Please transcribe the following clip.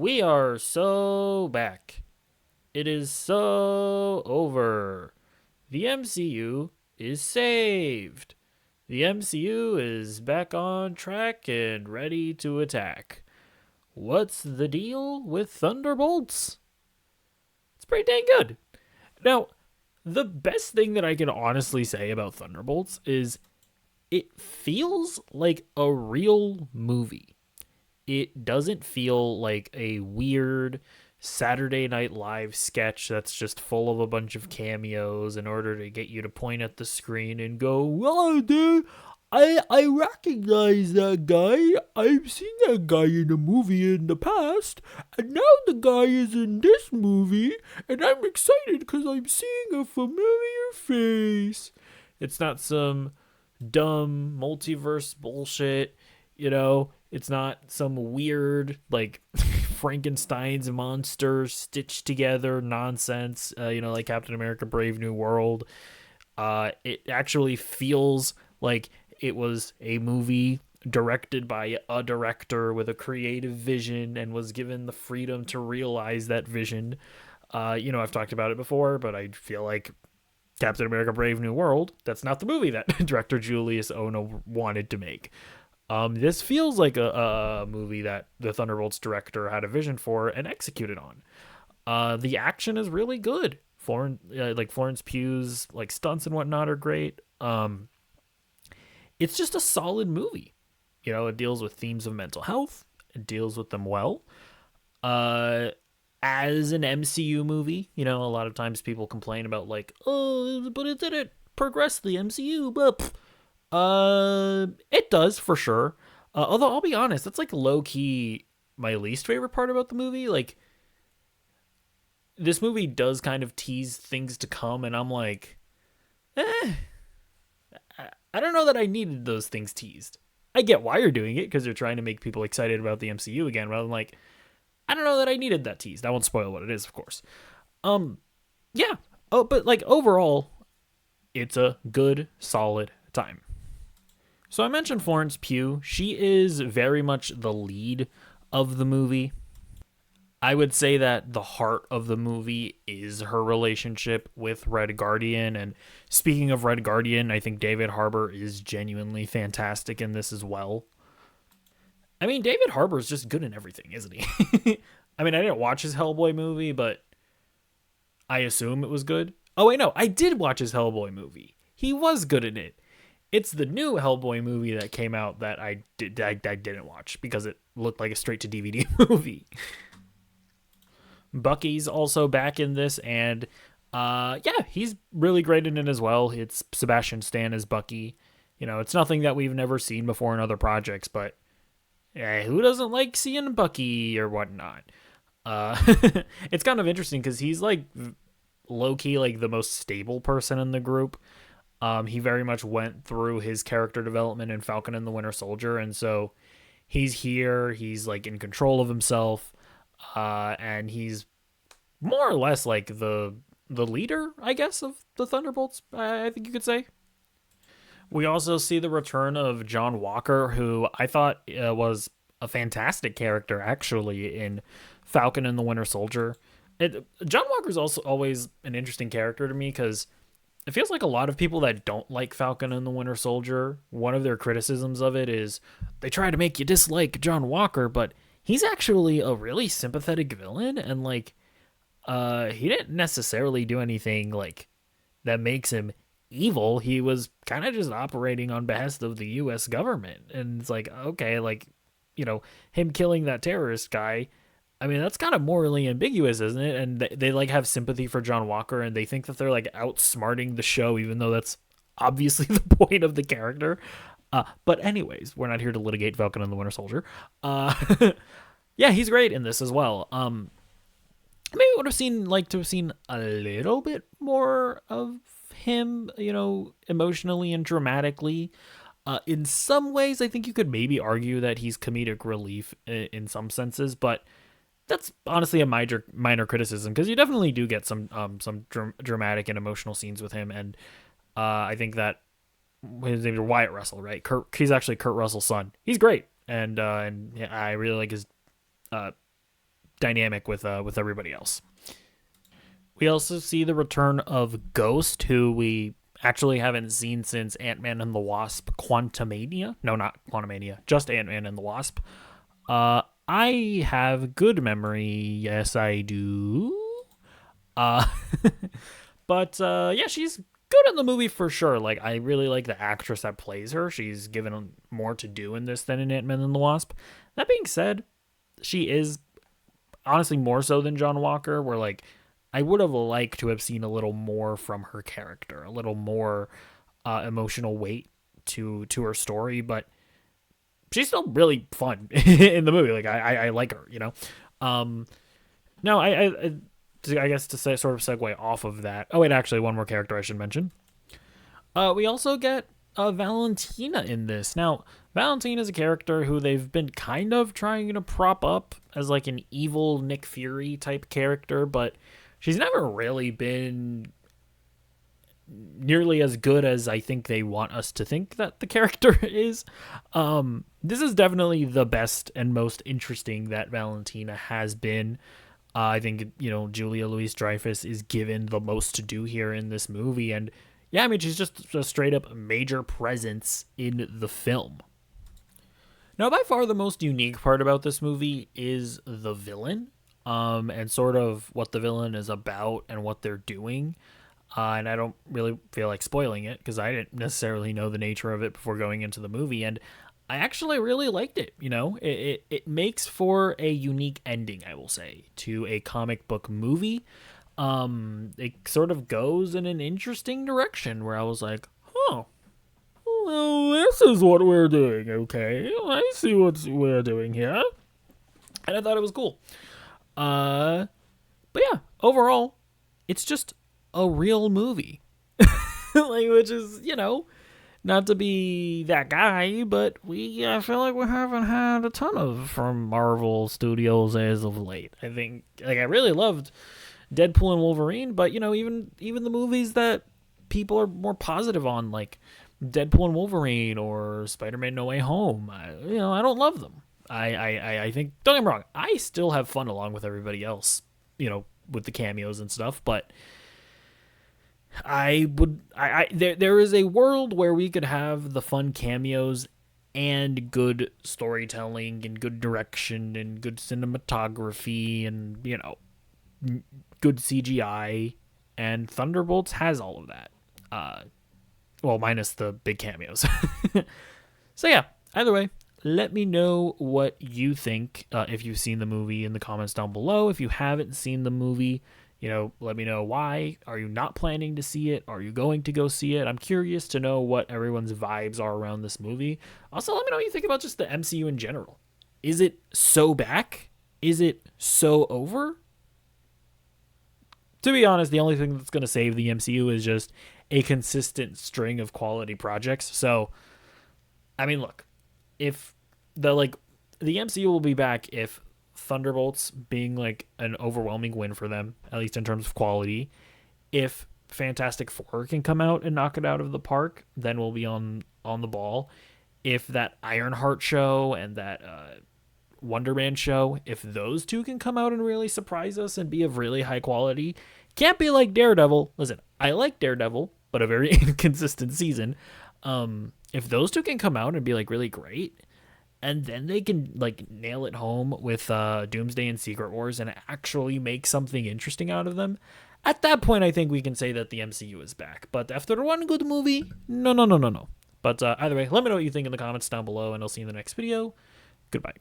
We are so back. It is so over. The MCU is saved. The MCU is back on track and ready to attack. What's the deal with Thunderbolts? It's pretty dang good. Now, the best thing that I can honestly say about Thunderbolts is it feels like a real movie. It doesn't feel like a weird Saturday Night Live sketch that's just full of a bunch of cameos in order to get you to point at the screen and go, "Oh, dude, I recognize that guy. I've seen that guy in a movie in the past, and now the guy is in this movie, and I'm excited because I'm seeing a familiar face." It's not some dumb multiverse bullshit, it's not some weird like Frankenstein's monster stitched together nonsense, like Captain America Brave New World. It actually feels like it was a movie directed by a director with a creative vision and was given the freedom to realize that vision. I've talked about it before, but I feel like Captain America Brave New World, that's not the movie that director Julius Ono wanted to make. This feels like a movie that the Thunderbolts director had a vision for and executed on. The action is really good. Florence Pugh's like stunts and whatnot are great. It's just a solid movie. It deals with themes of mental health. It deals with them well. As an MCU movie, a lot of times people complain about like, oh, but it didn't progress the MCU, but it does for sure. Although I'll be honest, that's like low key my least favorite part about the movie. Like, this movie does kind of tease things to come, and I'm like, I don't know that I needed those things teased. I get why you're doing it because you're trying to make people excited about the MCU again, rather than like, I don't know that I needed that teased. I won't spoil what it is, of course. Yeah. Oh, but like overall, it's a good, solid time. So I mentioned Florence Pugh. She is very much the lead of the movie. I would say that the heart of the movie is her relationship with Red Guardian. And speaking of Red Guardian, I think David Harbour is genuinely fantastic in this as well. I mean, David Harbour is just good in everything, isn't he? I mean, I didn't watch his Hellboy movie, but I assume it was good. Oh, wait, no, I did watch his Hellboy movie. He was good in it. It's the new Hellboy movie that came out that I didn't watch because it looked like a straight to DVD movie. Bucky's also back in this, and yeah, he's really great in it as well. It's Sebastian Stan as Bucky. It's nothing that we've never seen before in other projects, but who doesn't like seeing Bucky or whatnot? It's kind of interesting because he's like low-key like the most stable person in the group. He very much went through his character development in Falcon and the Winter Soldier, and so he's here. He's like in control of himself, and he's more or less like the leader, I guess, of the Thunderbolts. I think you could say. We also see the return of John Walker, who I thought was a fantastic character actually in Falcon and the Winter Soldier. John Walker's also always an interesting character to me because it feels like a lot of people that don't like Falcon and the Winter Soldier, one of their criticisms of it is they try to make you dislike John Walker, but he's actually a really sympathetic villain, and like he didn't necessarily do anything like that makes him evil. He was kind of just operating on behest of the US government, and it's like, okay, like, him killing that terrorist guy, I mean, that's kind of morally ambiguous, isn't it? And they like have sympathy for John Walker, and they think that they're like outsmarting the show, even though that's obviously the point of the character. But anyways, we're not here to litigate Falcon and the Winter Soldier. Yeah, he's great in this as well. Maybe would have seen a little bit more of him, emotionally and dramatically. In some ways, I think you could maybe argue that he's comedic relief in some senses, but that's honestly a minor criticism because you definitely do get some dramatic and emotional scenes with him, and I think that his name is Wyatt Russell, right? He's actually Kurt Russell's son. He's great, and yeah, I really like his dynamic with everybody else. We also see the return of Ghost, who we actually haven't seen since Ant-Man and the Wasp Quantumania. No, not Quantumania, just Ant-Man and the Wasp. I have good memory. Yes, I do. Uh, but yeah, she's good in the movie for sure. Like, I really like the actress that plays her. She's given more to do in this than in Ant-Man and the Wasp. That being said, she is honestly more so than John Walker, where like I would have liked to have seen a little more from her character, a little more emotional weight to her story, but she's still really fun in the movie. Like I like her, you know. No, I guess to say, sort of segue off of that. Oh wait, actually, one more character I should mention. We also get Valentina in this. Now, Valentina is a character who they've been kind of trying to prop up as like an evil Nick Fury type character, but she's never really been nearly as good as I think they want us to think that the character is. This is definitely the best and most interesting that Valentina has been. I think, you know, Julia Louis-Dreyfus is given the most to do here in this movie, and yeah, I mean, she's just a straight up major presence in the film. Now, by far the most unique part about this movie is the villain, and sort of what the villain is about and what they're doing. And I don't really feel like spoiling it because I didn't necessarily know the nature of it before going into the movie, and I actually really liked it. You know, it makes for a unique ending, I will say, to a comic book movie. It sort of goes in an interesting direction where I was like, huh, well, this is what we're doing, okay? I see what we're doing here. And I thought it was cool. But yeah, overall, it's just a real movie. Like, which is, you know, not to be that guy, but I feel like we haven't had a ton of from Marvel Studios as of late. I think, like, I really loved Deadpool and Wolverine, but, you know, even the movies that people are more positive on, like Deadpool and Wolverine or Spider-Man No Way Home, I don't love them. I think, don't get me wrong, I still have fun along with everybody else, you know, with the cameos and stuff, but there is a world where we could have the fun cameos and good storytelling and good direction and good cinematography and, you know, good CGI, and Thunderbolts has all of that. Well, minus the big cameos. So yeah, either way, let me know what you think if you've seen the movie in the comments down below. If you haven't seen the movie, you know, let me know why. Are you not planning to see it? Are you going to go see it? I'm curious to know what everyone's vibes are around this movie. Also, let me know what you think about just the MCU in general. Is it so back? Is it so over? To be honest, the only thing that's going to save the MCU is just a consistent string of quality projects. So, I mean, look, if the MCU will be back if Thunderbolts being like an overwhelming win for them, at least in terms of quality. If Fantastic Four can come out and knock it out of the park, then we'll be on the ball. If that Ironheart show and that Wonder Man show, if those two can come out and really surprise us and be of really high quality, can't be like Daredevil. Listen, I like Daredevil, but a very inconsistent season. If those two can come out and be like really great, and then they can like nail it home with Doomsday and Secret Wars and actually make something interesting out of them, at that point I think we can say that the MCU is back. But after one good movie, no. But either way, let me know what you think in the comments down below, and I'll see you in the next video. Goodbye.